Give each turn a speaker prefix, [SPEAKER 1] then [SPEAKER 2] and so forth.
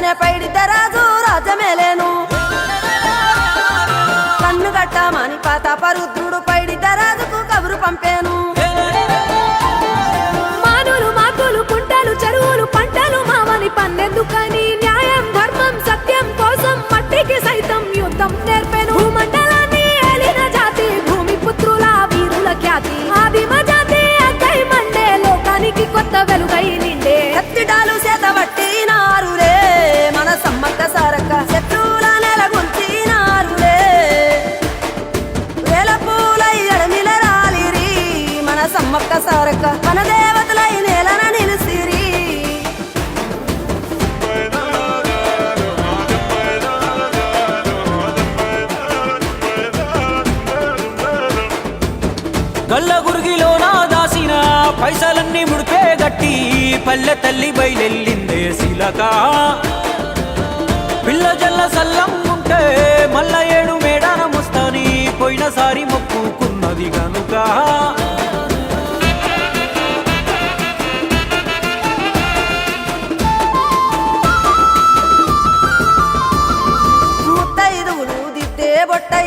[SPEAKER 1] వెంటనే పైడితే రాజు రాజమేలేను కన్ను గట్టమని ప్రతాపరుద్రుడు పైడితే రాజుకు కబురు పంపేను
[SPEAKER 2] మానులు మాకులు కుంటలు చెరువులు పంటలు మామని పన్నెందుకని న్యాయం ధర్మం సత్యం కోసం మట్టికి సైతం యుద్ధం నేర్పెను భూమండలాన్ని ఏలిన జాతి భూమి పుత్రుల వీరుల ఖ్యాతి ఆదిమ జాతి అక్కై మండే లోకానికి కొత్త వెలుగై నిండే
[SPEAKER 1] కత్తిడాలు చేతబట్టినారులే మన సమ్మక్క సారక్క శత్రువుల నెలగొల్చినారులే వేల పూలై ఎడమిల రాలిరి మన సమ్మక్క సారక్క మన దేవతలై నేలన నిలిసిరి
[SPEAKER 3] గల్ల గురిగిలోన దాసిన పైసలన్నీ ముడిపే గట్టి పల్లె తల్లి బయలెల్లిందే శిలక పిల్ల జల్ల సల్లం ఉంటే మల్ల ఏడు మేడాన ముస్తాని పోయినసారి మొక్కుకున్నది గనుక
[SPEAKER 1] ముత్తైదువులు దిద్దే బొట్టై